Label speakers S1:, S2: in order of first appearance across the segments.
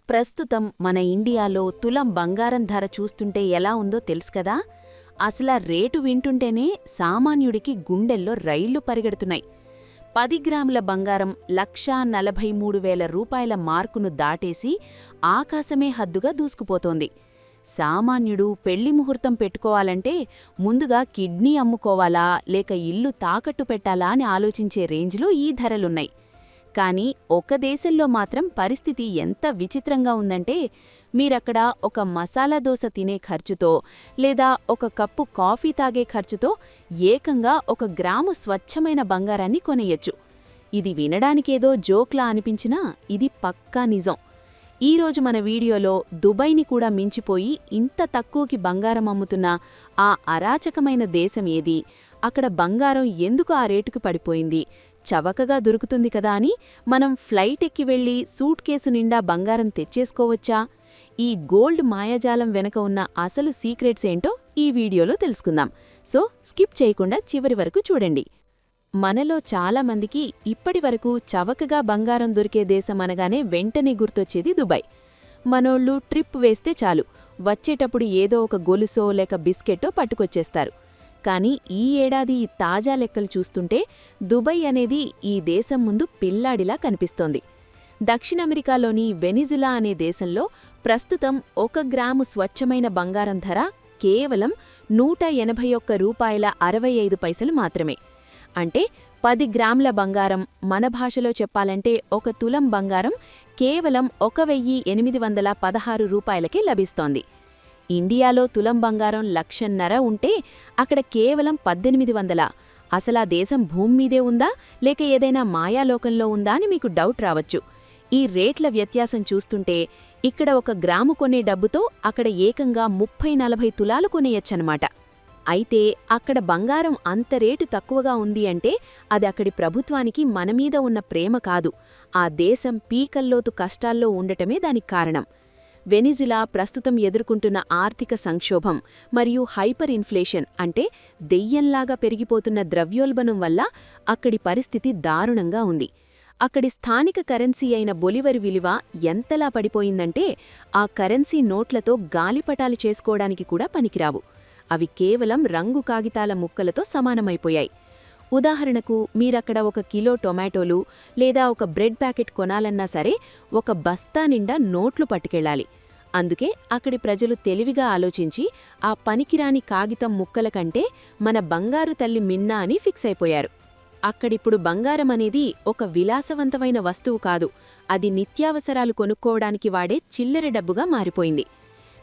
S1: ప్రస్తుతం మన ఇండియాలో తులం బంగారం ధర చూస్తుంటే ఎలా ఉందో తెలుసు కదా. అసలా రేటు వింటుంటేనే సామాన్యుడికి గుండెల్లో రైళ్లు పరిగెడుతున్నాయి. 10 గ్రాముల బంగారం 1,43,000 రూపాయల మార్కును దాటేసి ఆకాశమే హద్దుగా దూసుకుపోతోంది. సామాన్యుడు పెళ్లి ముహూర్తం పెట్టుకోవాలంటే ముందుగా కిడ్నీ అమ్ముకోవాలా లేక ఇల్లు తాకట్టు పెట్టాలా అని ఆలోచించే రేంజ్లో ఈ ధరలున్నాయి. కానీ ఒక దేశంలో మాత్రం పరిస్థితి ఎంత విచిత్రంగా ఉందంటే, మీరక్కడ ఒక మసాలా దోస తినే ఖర్చుతో లేదా ఒక కప్పు కాఫీ తాగే ఖర్చుతో ఏకంగా 1 గ్రాము స్వచ్ఛమైన బంగారాన్ని కొనేయొచ్చు. ఇది వినడానికేదో జోక్లా అనిపించినా ఇది పక్కా నిజం. ఈరోజు మన వీడియోలో దుబాయ్ని కూడా మించిపోయి ఇంత తక్కువకి బంగారం అమ్ముతున్న ఆ అరాచకమైన దేశం ఏది, అక్కడ బంగారం ఎందుకు ఆ రేటుకు పడిపోయింది, చవకగా దొరుకుతుంది కదా అని మనం ఫ్లైట్ ఎక్కి వెళ్లి సూట్ కేసు నిండా బంగారం తెచ్చేసుకోవచ్చా? ఈ గోల్డ్ మాయాజాలం వెనక ఉన్న అసలు సీక్రెట్స్ ఏంటో ఈ వీడియోలో తెలుసుకుందాం. సో స్కిప్ చేయకుండా చివరి వరకు చూడండి. మనలో చాలామందికి ఇప్పటివరకు చవకగా బంగారం దొరికే దేశం అనగానే వెంటనే గుర్తొచ్చేది దుబాయ్. మనోళ్ళు ట్రిప్ వేస్తే చాలు, వచ్చేటప్పుడు ఏదో ఒక గొలుసో లేక బిస్కెట్టో పట్టుకొచ్చేస్తారు. కానీ ఈ ఏడాది ఈ తాజా లెక్కలు చూస్తుంటే దుబాయ్ అనేది ఈ దేశం ముందు పిల్లాడిలా కనిపిస్తోంది. దక్షిణ అమెరికాలోని వెనిజులా అనే దేశంలో ప్రస్తుతం 1 గ్రాము స్వచ్ఛమైన బంగారం ధర కేవలం $181.65 మాత్రమే. అంటే 10 గ్రాముల బంగారం, మన భాషలో చెప్పాలంటే 1 తులం బంగారం కేవలం $1,816కే లభిస్తోంది. ఇండియాలో తులం బంగారం 1,50,000 ఉంటే అక్కడ కేవలం 1,800. అసలా దేశం భూమ్మీదే ఉందా లేక ఏదైనా మాయాలోకంలో ఉందా అని మీకు డౌట్ రావచ్చు. ఈ రేట్ల వ్యత్యాసం చూస్తుంటే ఇక్కడ 1 గ్రాము కొనే డబ్బుతో అక్కడ ఏకంగా 30-40 తులాలు కొనేయచ్చనమాట. అయితే అక్కడ బంగారం అంత రేటు తక్కువగా ఉంది అంటే అది అక్కడి ప్రభుత్వానికి మనమీద ఉన్న ప్రేమ కాదు, ఆ దేశం పీకల్లోతు కష్టాల్లో ఉండటమే దానికి కారణం. వెనిజులా ప్రస్తుతం ఎదుర్కొంటున్న ఆర్థిక సంక్షోభం మరియు హైపర్ ఇన్ఫ్లేషన్ అంటే దెయ్యంలాగా పెరిగిపోతున్న ద్రవ్యోల్బణం వల్ల అక్కడి పరిస్థితి దారుణంగా ఉంది. అక్కడి స్థానిక కరెన్సీ అయిన బొలివర్ విలువ ఎంతలా పడిపోయిందంటే ఆ కరెన్సీ నోట్లతో గాలిపటాలు చేసుకోవడానికి కూడా పనికిరావు. అవి కేవలం రంగు కాగితాల ముక్కలతో సమానమైపోయాయి. ఉదాహరణకు మీరక్కడ 1 కిలో టొమాటోలు లేదా 1 బ్రెడ్ ప్యాకెట్ కొనాలన్నా సరే 1 బస్తా నిండా నోట్లు పట్టుకెళ్లాలి. అందుకే అక్కడి ప్రజలు తెలివిగా ఆలోచించి ఆ పనికిరాని కాగితం ముక్కల కంటే మన బంగారు తల్లి మిన్నా అని ఫిక్స్ అయిపోయారు. అక్కడిప్పుడు బంగారం అనేది ఒక విలాసవంతమైన వస్తువు కాదు, అది నిత్యావసరాలు కొనుక్కోవడానికి వాడే చిల్లర డబ్బుగా మారిపోయింది.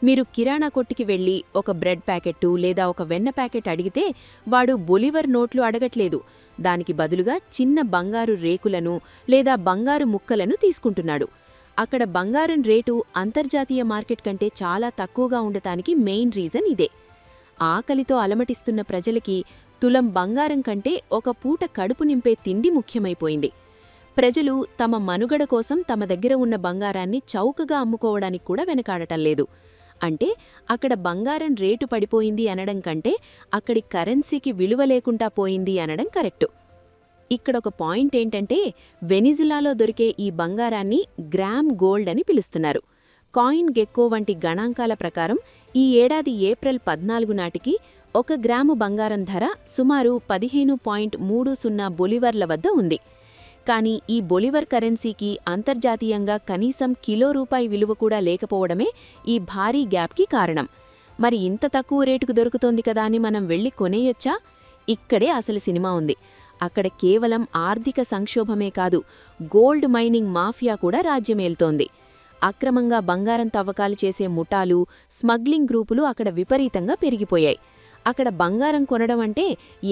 S1: మీరు కిరాణా కొట్టుకి వెళ్లి 1 బ్రెడ్ ప్యాకెట్టు లేదా 1 వెన్న ప్యాకెట్ అడిగితే వాడు బొలివర్ నోట్లు అడగట్లేదు, దానికి బదులుగా చిన్న బంగారు రేకులను లేదా బంగారు ముక్కలను తీసుకుంటున్నాడు. అక్కడ బంగారం రేటు అంతర్జాతీయ మార్కెట్ కంటే చాలా తక్కువగా ఉండటానికి మెయిన్ రీజన్ ఇదే. ఆకలితో అలమటిస్తున్న ప్రజలకి తులం బంగారం కంటే 1 పూట కడుపు నింపే తిండి ముఖ్యమైపోయింది. ప్రజలు తమ మనుగడ కోసం తమ దగ్గర ఉన్న బంగారాన్ని చౌకగా అమ్ముకోవడానికి కూడా వెనకాడటం లేదు. అంటే అక్కడ బంగారం రేటు పడిపోయింది అనడం కంటే అక్కడి కరెన్సీకి విలువ లేకుండా పోయింది అనడం కరెక్టు. ఇక్కడొక పాయింట్ ఏంటంటే వెనిజులాలో దొరికే ఈ బంగారాన్ని గ్రామ్ గోల్డ్ అని పిలుస్తున్నారు. కాయిన్ గెక్కో వంటి గణాంకాల ప్రకారం ఈ ఏడాది ఏప్రిల్ 14 నాటికి 1 గ్రాము బంగారం ధర సుమారు 15.30 బొలివర్ల వద్ద ఉంది. కానీ ఈ బొలివర్ కరెన్సీకి అంతర్జాతీయంగా కనీసం కిలో రూపాయి విలువ కూడా లేకపోవడమే ఈ భారీ గ్యాప్కి కారణం. మరి ఇంత తక్కువ రేటుకు దొరుకుతోంది కదా అని మనం వెళ్లి కొనేయొచ్చా? ఇక్కడే అసలు సినిమా ఉంది. అక్కడ కేవలం ఆర్థిక సంక్షోభమే కాదు, గోల్డ్ మైనింగ్ మాఫియా కూడా రాజ్యమేల్తోంది. అక్రమంగా బంగారం తవ్వకాలు చేసే ముఠాలు, స్మగ్లింగ్ గ్రూపులు అక్కడ విపరీతంగా పెరిగిపోయాయి. అక్కడ బంగారం కొనడం అంటే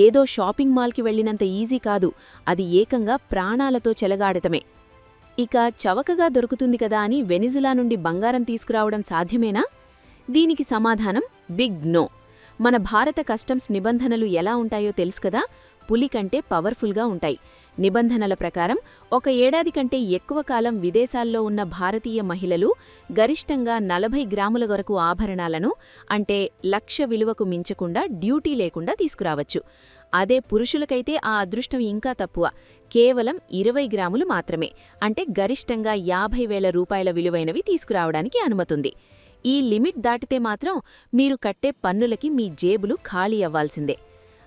S1: ఏదో షాపింగ్ మాల్కి వెళ్లినంత ఈజీ కాదు, అది ఏకంగా ప్రాణాలతో చెలగాడటమే. ఇక చవకగా దొరుకుతుంది కదా అని వెనిజులా నుండి బంగారం తీసుకురావడం సాధ్యమేనా? దీనికి సమాధానం బిగ్ నో. మన భారత కస్టమ్స్ నిబంధనలు ఎలా ఉంటాయో తెలుసు కదా, పులి కంటే పవర్ఫుల్గా ఉంటాయి. నిబంధనల ప్రకారం 1 ఏడాది కంటే ఎక్కువ కాలం విదేశాల్లో ఉన్న భారతీయ మహిళలు గరిష్టంగా 40 గ్రాముల వరకు ఆభరణాలను అంటే 1,00,000 విలువకు మించకుండా డ్యూటీ లేకుండా తీసుకురావచ్చు. అదే పురుషులకైతే ఆ అదృష్టం ఇంకా తక్కువ, కేవలం 20 గ్రాములు మాత్రమే, అంటే గరిష్టంగా 50,000 రూపాయల విలువైనవి తీసుకురావడానికి అనుమతుంది. ఈ లిమిట్ దాటితే మాత్రం మీరు కట్టే పన్నులకి మీ జేబులు ఖాళీ అవ్వాల్సిందే.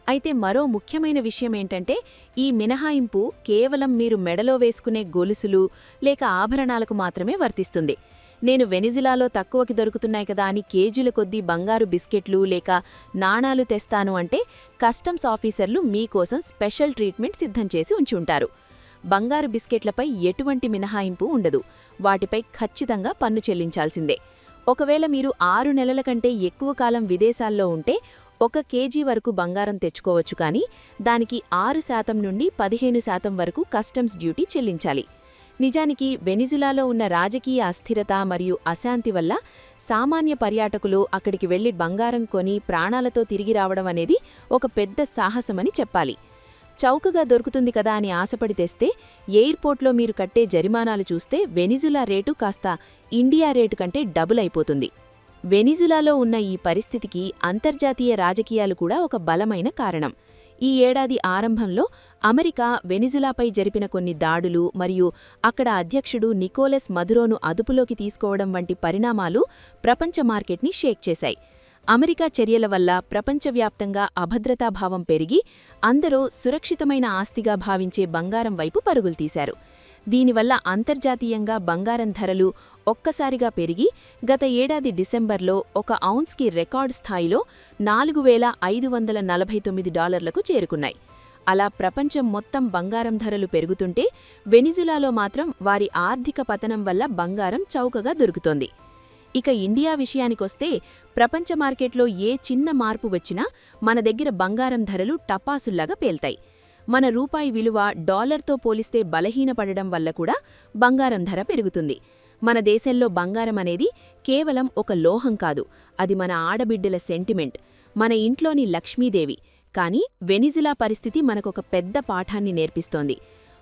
S1: అయితే మరో ముఖ్యమైన విషయమేంటంటే, ఈ మినహాయింపు కేవలం మీరు మెడలో వేసుకునే గొలుసులు లేక ఆభరణాలకు మాత్రమే వర్తిస్తుంది. నేను వెనిజులాలో తక్కువకి దొరుకుతున్నాయి కదా అని కేజీల కొద్దీ బంగారు బిస్కెట్లు లేక నాణాలు తెస్తాను అంటే కస్టమ్స్ ఆఫీసర్లు మీకోసం స్పెషల్ ట్రీట్మెంట్ సిద్ధం చేసి ఉంచుంటారు. బంగారు బిస్కెట్లపై ఎటువంటి మినహాయింపు ఉండదు, వాటిపై ఖచ్చితంగా పన్ను చెల్లించాల్సిందే. ఒకవేళ మీరు 6 నెలల కంటే ఎక్కువ కాలం విదేశాల్లో ఉంటే 1 కేజీ వరకు బంగారం తెచ్చుకోవచ్చు, కానీ దానికి 6% నుండి 15% వరకు కస్టమ్స్ డ్యూటీ చెల్లించాలి. నిజానికి వెనిజులాలో ఉన్న రాజకీయ అస్థిరత మరియు అశాంతి వల్ల సామాన్య పర్యాటకులు అక్కడికి వెళ్లి బంగారం కొని ప్రాణాలతో తిరిగి రావడం అనేది ఒక పెద్ద సాహసమని చెప్పాలి. చౌకగా దొరుకుతుంది కదా అని ఆశపడి తెస్తే ఎయిర్పోర్ట్లో మీరు కట్టే జరిమానాలు చూస్తే వెనిజులా రేటు కాస్త ఇండియా రేటు కంటే డబుల్ అయిపోతుంది. వెనిజులాలో ఉన్న ఈ పరిస్థితికి అంతర్జాతీయ రాజకీయాలు కూడా ఒక బలమైన కారణం. ఈ ఏడాది ఆరంభంలో అమెరికా వెనిజులాపై జరిపిన కొన్ని దాడులు మరియు అక్కడ అధ్యక్షుడు నికోలస్ మదురోను అదుపులోకి తీసుకోవడం వంటి పరిణామాలు ప్రపంచ మార్కెట్ని షేక్ చేశాయి. అమెరికా చర్యల వల్ల ప్రపంచవ్యాప్తంగా అభద్రతాభావం పెరిగి అందరూ సురక్షితమైన ఆస్తిగా భావించే బంగారం వైపు పరుగులు తీశారు. దీనివల్ల అంతర్జాతీయంగా బంగారం ధరలు ఒక్కసారిగా పెరిగి గత ఏడాది డిసెంబర్లో ఒక ఔన్స్కి రికార్డ్ స్థాయిలో $4,549కు చేరుకున్నాయి. అలా ప్రపంచం మొత్తం బంగారం ధరలు పెరుగుతుంటే వెనిజులాలో మాత్రం వారి ఆర్థిక పతనం వల్ల బంగారం చౌకగా దొరుకుతోంది. ఇక ఇండియా విషయానికొస్తే ప్రపంచ మార్కెట్లో ఏ చిన్న మార్పు వచ్చినా మన దగ్గర బంగారం ధరలు టపాసుల్లాగా పేల్తాయి. మన రూపాయి విలువ డాలర్తో పోలిస్తే బలహీనపడడం వల్ల కూడా బంగారం ధర పెరుగుతుంది. మన దేశంలో బంగారం అనేది కేవలం ఒక లోహం కాదు, అది మన ఆడబిడ్డల సెంటిమెంట్, మన ఇంట్లోని లక్ష్మీదేవి. కానీ వెనిజులా పరిస్థితి మనకొక పెద్ద పాఠాన్ని నేర్పిస్తోంది.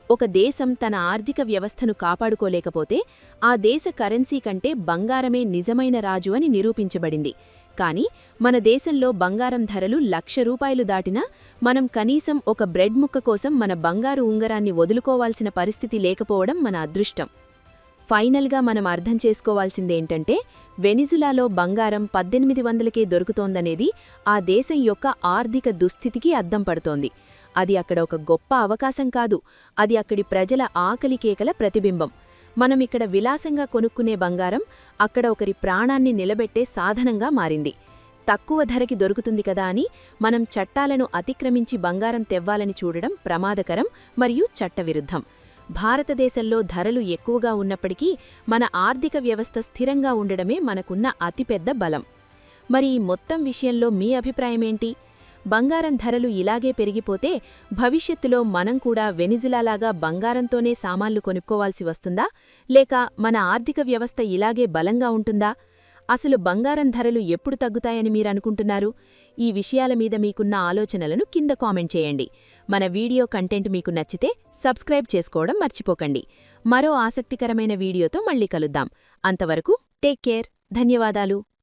S1: ఒక దేశం తన ఆర్థిక వ్యవస్థను కాపాడుకోలేకపోతే ఆ దేశ కరెన్సీ కంటే బంగారమే నిజమైన రాజు అని నిరూపించబడింది. కానీ మన దేశంలో బంగారం ధరలు ₹1,00,000 దాటినా మనం కనీసం ఒక బ్రెడ్ ముక్క కోసం మన బంగారు ఉంగరాన్ని వదులుకోవాల్సిన పరిస్థితి లేకపోవడం మన అదృష్టం. ఫైనల్గా మనం అర్థం చేసుకోవాల్సిందేంటంటే, వెనిజులాలో బంగారం 1800కే దొరుకుతోందనేది ఆ దేశం యొక్క ఆర్థిక దుస్థితికి అద్దం పడుతోంది. అది అక్కడ ఒక గొప్ప అవకాశం కాదు, అది అక్కడి ప్రజల ఆకలి కేకల ప్రతిబింబం. మనం ఇక్కడ విలాసంగా కొనుక్కునే బంగారం అక్కడ ఒకరి ప్రాణాన్ని నిలబెట్టే సాధనంగా మారింది. తక్కువ ధరకి దొరుకుతుంది కదా అని మనం చట్టాలను అతిక్రమించి బంగారం తెవ్వాలని చూడడం ప్రమాదకరం మరియు చట్టవిరుద్ధం. భారతదేశంలో ధరలు ఎక్కువగా ఉన్నప్పటికీ మన ఆర్థిక వ్యవస్థ స్థిరంగా ఉండడమే మనకున్న అతిపెద్ద బలం. మరి ఈ మొత్తం విషయంలో మీ అభిప్రాయమేంటి? బంగారం ధరలు ఇలాగే పెరిగిపోతే భవిష్యత్తులో మనం కూడా వెనిజులాలాగా బంగారంతోనే సామాన్లు కొనుక్కోవాల్సి వస్తుందా, లేక మన ఆర్థిక వ్యవస్థ ఇలాగే బలంగా ఉంటుందా? అసలు బంగారం ధరలు ఎప్పుడు తగ్గుతాయని మీరనుకుంటున్నారు? ఈ విషయాల మీద మీకున్న ఆలోచనలను కింద కామెంట్ చేయండి. మన వీడియో కంటెంట్ మీకు నచ్చితే సబ్స్క్రైబ్ చేసుకోవడం మర్చిపోకండి. మరో ఆసక్తికరమైన వీడియోతో మళ్ళీ కలుద్దాం. అంతవరకు టేక్ కేర్. ధన్యవాదాలు.